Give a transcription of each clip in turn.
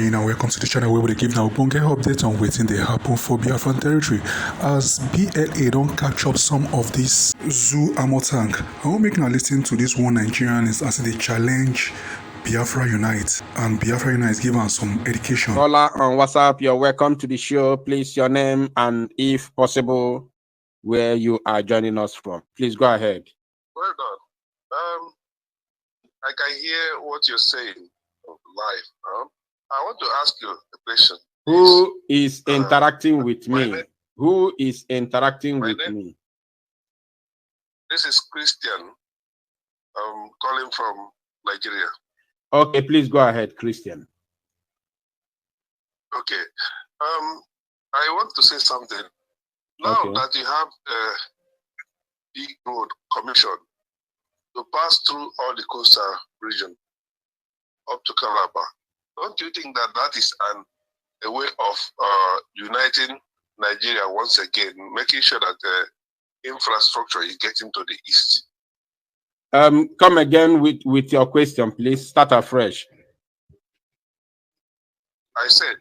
and welcome to the channel where we give now bonge update on waiting they happen for Biafran territory as BLA don't catch up some of this zoo armor tank. I will make now listen to this one Nigerianist as they challenge Biafra Unite, and Biafra Unite is given some education. Caller on WhatsApp, you're welcome to the show. Please your name and if possible where you are joining us from. Please go ahead. Well done. I can hear what you're saying live. I want to ask you a question. Who is interacting with me? Who is interacting with me? This is Christian. Calling from Nigeria. Okay, please go ahead, Christian. Okay. I want to say something. Now that you have a big road commission to pass through all the coastal region up to Calabar, don't you think that that is a way of uniting Nigeria once again, making sure that the infrastructure is getting to the east? Come again with your question, please. Start afresh. I said,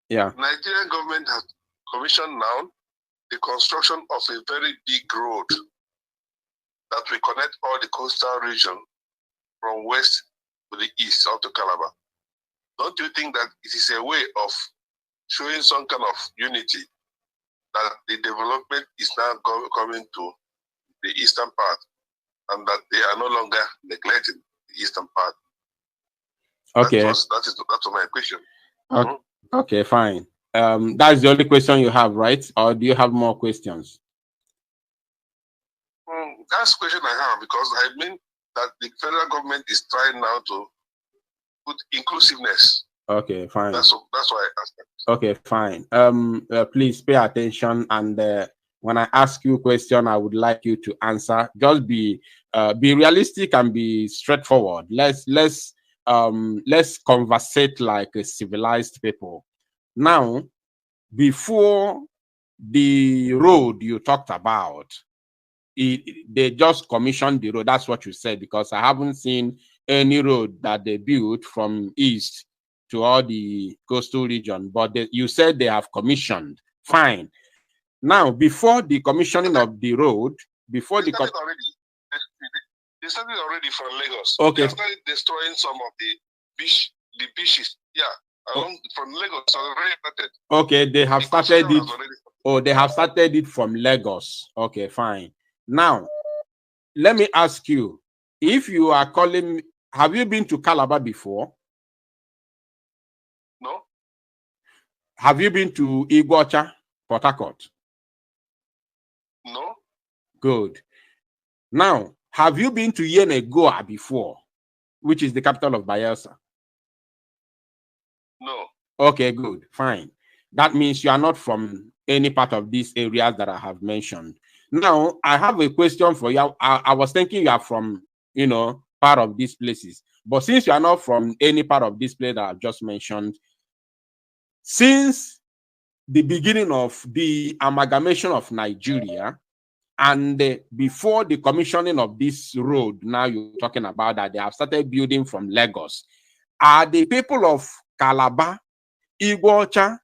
yeah, Nigerian government has commissioned now the construction of a very big road that will connect all the coastal region from west to the east up to Calabar. Don't you think that it is a way of showing some kind of unity, that the development is now coming to the eastern part and that they are no longer neglecting the eastern part? Okay. That's my question. Okay, okay, fine. That's the only question you have, right? Or do you have more questions? That's the question I have, because I mean that the federal government is trying now to put inclusiveness. Okay, fine. That's why I asked that. Okay, fine. Please pay attention, and when I ask you a question, I would like you to answer. Just be realistic and be straightforward. Let's conversate like a civilized people. Now, before the road you talked about, they just commissioned the road. That's what you said, because I haven't seen any road that they built from east to all the coastal region. But you said they have commissioned. Fine. Now, before the commissioning of the road, before they started already from Lagos. Okay. They started destroying some of the beaches. Yeah. From Lagos, already started. Okay, they have started it. Oh, they have started it from Lagos. Okay, fine. Now, let me ask you, if you are calling, have you been to Calabar before? No. Have you been to Iguacha, Port Harcourt? No. Good. Now, have you been to Yenagoa before, which is the capital of Bayelsa? No. Okay, good, fine. That means you are not from any part of these areas that I have mentioned. Now, I have a question for you. I was thinking you are from, part of these places. But since you are not from any part of this place that I've just mentioned, since the beginning of the amalgamation of Nigeria, and before the commissioning of this road, now you're talking about that they have started building from Lagos, are the people of Calabar, Iguacha,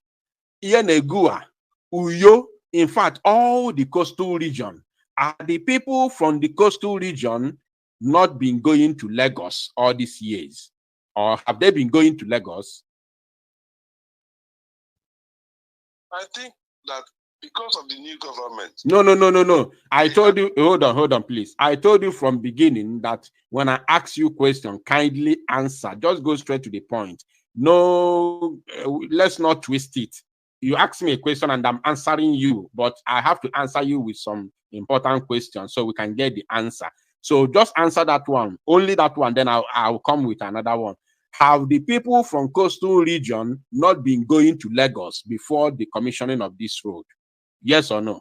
Yenagoa, Uyo, in fact, all the coastal region, are the people from the coastal region not been going to Lagos all these years? Or have they been going to Lagos? I think that because of the new government. No. I told you, hold on, please. I told you from beginning that when I ask you question, kindly answer. Just go straight to the point. No, let's not twist it. You ask me a question and I'm answering you, but I have to answer you with some important questions so we can get the answer. So just answer that one, only that one, then I'll come with another one. Have the people from coastal region not been going to Lagos before the commissioning of this road? Yes or no?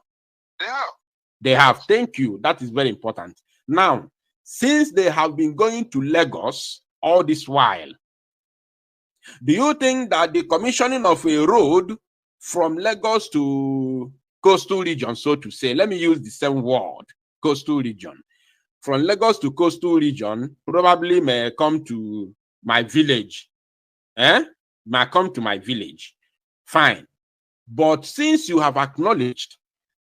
They have. They have. Thank you. That is very important. Now, since they have been going to Lagos all this while, do you think that the commissioning of a road from Lagos to coastal region, so to say, let me use the same word, coastal region, from Lagos to coastal region, probably may come to my village, might come to my village. Fine. But since you have acknowledged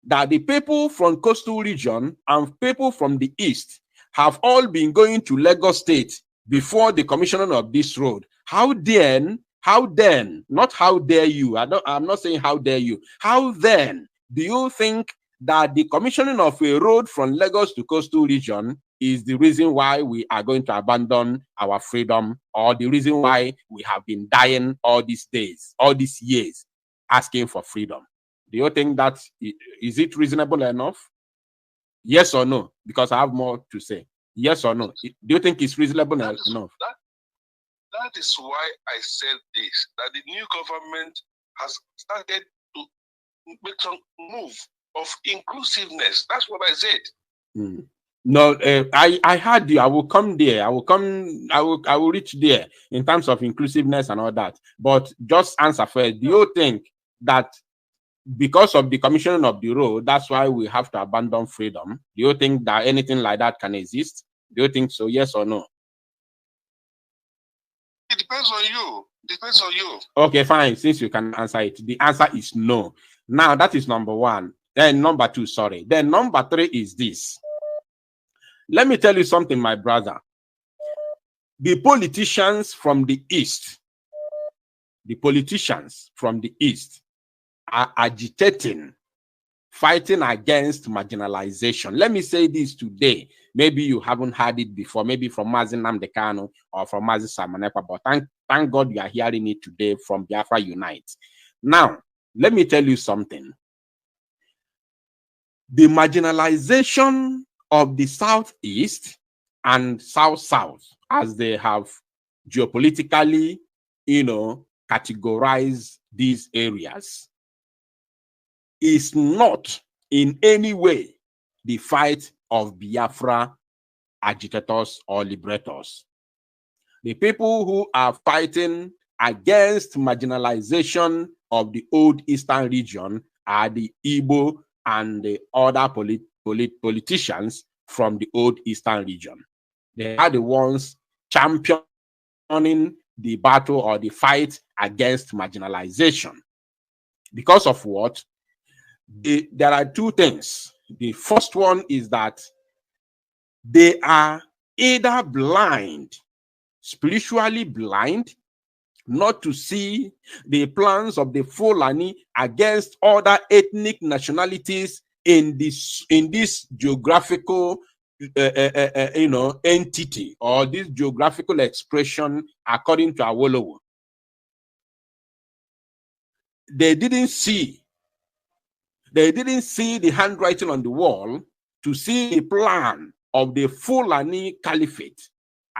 that the people from coastal region and people from the east have all been going to Lagos State before the commissioning of this road, how then, not how dare you, I'm not saying how dare you, how then do you think that the commissioning of a road from Lagos to coastal region is the reason why we are going to abandon our freedom, or the reason why we have been dying all these days, all these years, asking for freedom? Do you think that is it reasonable enough? Yes or no? Because I have more to say. Yes or no? Do you think it's reasonable enough? That is why I said this, that the new government has started to make some move of inclusiveness. That's what I said. No, I heard you. I will come there. I will reach there in terms of inclusiveness and all that. But just answer first. Do you think that because of the commissioning of the road, that's why we have to abandon freedom? Do you think that anything like that can exist? Do you think so? Yes or no? It depends on you. Depends on you. Okay, fine. Since you can answer it, the answer is no. Now, that is number one. Then number two, sorry. Then number three is this. Let me tell you something, my brother. The politicians from the east are agitating, fighting against marginalization. Let me say this today. Maybe you haven't heard it before, maybe from Mazi Nnamdi Kanu or from Mazi Samanepa, but thank God you are hearing it today from Biafra Unite. Now, let me tell you something. The marginalization of the Southeast and South-South, as they have geopolitically, categorized these areas, is not in any way the fight of Biafra agitators or liberators. The people who are fighting against marginalization of the old Eastern region are the Igbo and the other politicians from the old Eastern region. They are the ones championing the battle or the fight against marginalization. Because of what? There are two things. The first one is that they are either blind, spiritually blind, not to see the plans of the Fulani against other ethnic nationalities in this geographical entity, or this geographical expression, according to Awolowo. They didn't see the handwriting on the wall to see the plan of the Fulani Caliphate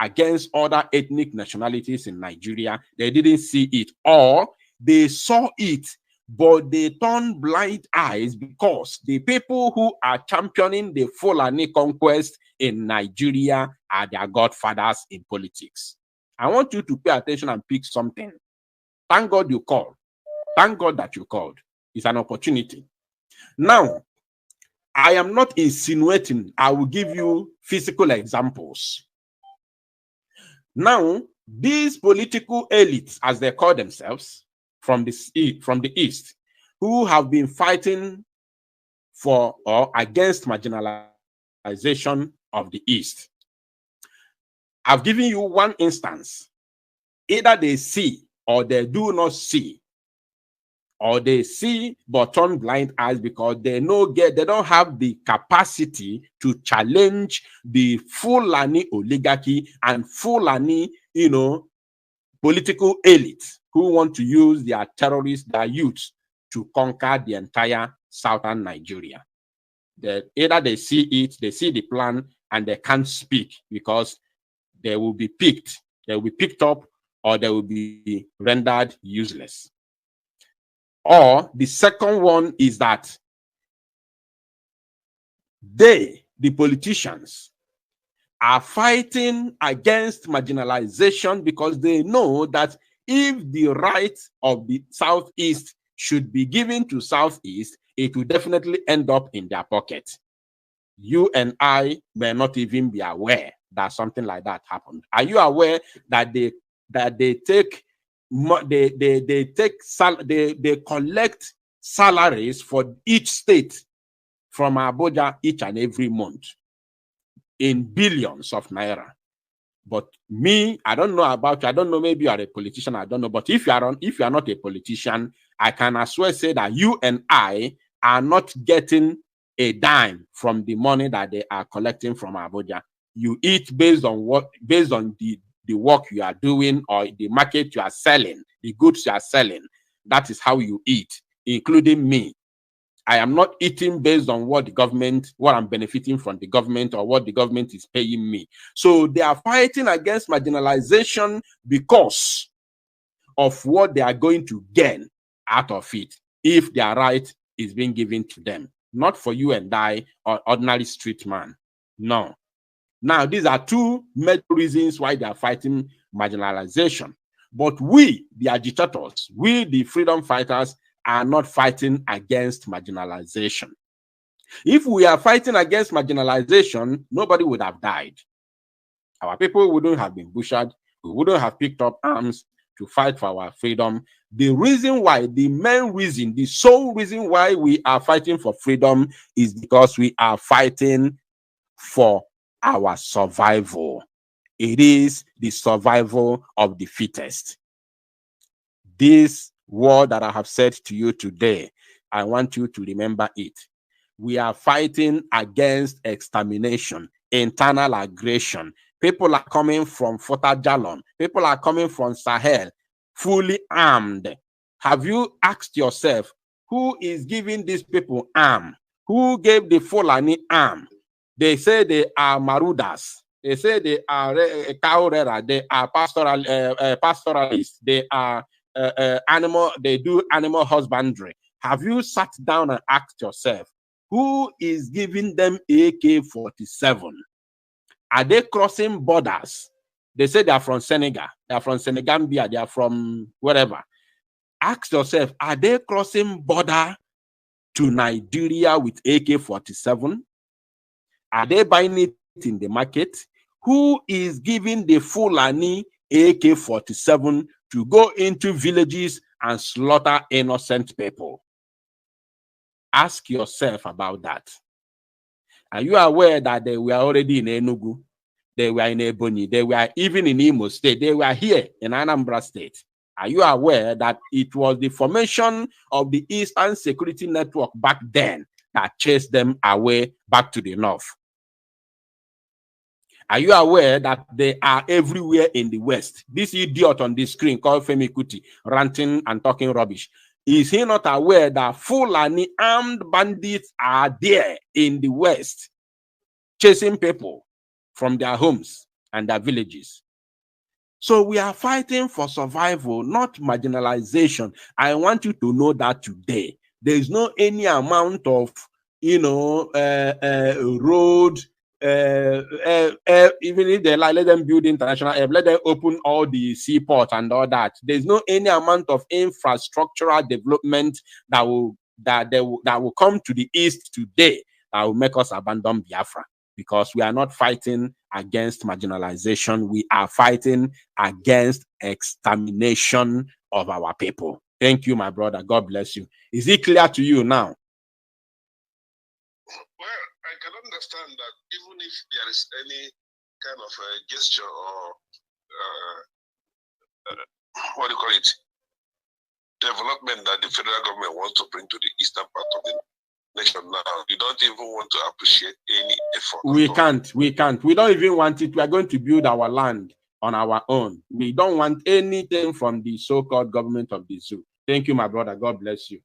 against other ethnic nationalities in Nigeria. They didn't see it, or they saw it, but they turned blind eyes because the people who are championing the Fulani conquest in Nigeria are their godfathers in politics. I want you to pay attention and pick something. Thank God you called. Thank God that you called. It's an opportunity. Now, I am not insinuating. I will give you physical examples. Now, these political elites, as they call themselves, from the East, who have been fighting for or against marginalization of the East. I've given you one instance. Either they see or they do not see, or they see but turn blind eyes because they don't have the capacity to challenge the Fulani oligarchy and Fulani, political elite who want to use their terrorists, their youths, to conquer the entire southern Nigeria. Either they see it, they see the plan, and they can't speak because they will be picked up, or they will be rendered useless. Or the second one is that the politicians, are fighting against marginalization because they know that if the rights of the Southeast should be given to Southeast, it will definitely end up in their pocket. You and I may not even be aware that something like that happened. Are you aware that they take they collect salaries for each state from Abuja each and every month in billions of naira. But me, I don't know about you. I don't know. Maybe you are a politician. I don't know. But if you are not a politician, I can as well say that you and I are not getting a dime from the money that they are collecting from Abuja. You eat based on the work you are doing or the market you are selling, the goods you are selling. That is how you eat, including me. I am not eating based on what I'm benefiting from the government or what the government is paying me. So they are fighting against marginalization because of what they are going to gain out of it if their right is being given to them. Not for you and I or ordinary street man. No. Now, these are two major reasons why they are fighting marginalization. But we, the agitators, we, the freedom fighters, are not fighting against marginalization. If we are fighting against marginalization, nobody would have died. Our people wouldn't have been butchered. We wouldn't have picked up arms to fight for our freedom. The reason why, the main reason, the sole reason why we are fighting for freedom is because we are fighting for our survival. It is the survival of the fittest. This word that I have said to you today, I want you to remember it. We are fighting against extermination, internal aggression. People are coming from Fota Jalon. People are coming from Sahel, fully armed. Have you asked yourself, who is giving these people arm? Who gave the Fulani arm? They say they are Marudas. They say they are Kaurera. They are pastoralists. They are they do animal husbandry. Have you sat down and asked yourself, who is giving them AK-47? Are they crossing borders? They say they are from Senegal. They are from Senegambia. They are from wherever. Ask yourself, are they crossing border to Nigeria with AK-47? Are they buying it in the market? Who is giving the Fulani AK-47 to go into villages and slaughter innocent people? Ask yourself about that. Are you aware that they were already in Enugu? They were in Ebonyi. They were even in Imo State. They were here in Anambra State. Are you aware that it was the formation of the Eastern Security Network back then that chased them away back to the north? Are you aware that they are everywhere in the West? This idiot on the screen called Femi Kuti ranting and talking rubbish. Is he not aware that Fulani armed bandits are there in the West, chasing people from their homes and their villages? So we are fighting for survival, not marginalization. I want you to know that today. There is no any amount of, road, even if they let them build international air, let them open all the seaports and all that. There's no any amount of infrastructural development that will come to the east today that will make us abandon Biafra, because we are not fighting against marginalization. We are fighting against extermination of our people. Thank you, my brother. God bless you. Is it clear to you now? Well, I can understand that even if there is any kind of a gesture or what do you call it, development that the federal government wants to bring to the eastern part of the nation now, you don't even want to appreciate any effort. We can't. We don't even want it. We are going to build our land on our own. We don't want anything from the so-called government of the zoo. Thank you, my brother. God bless you.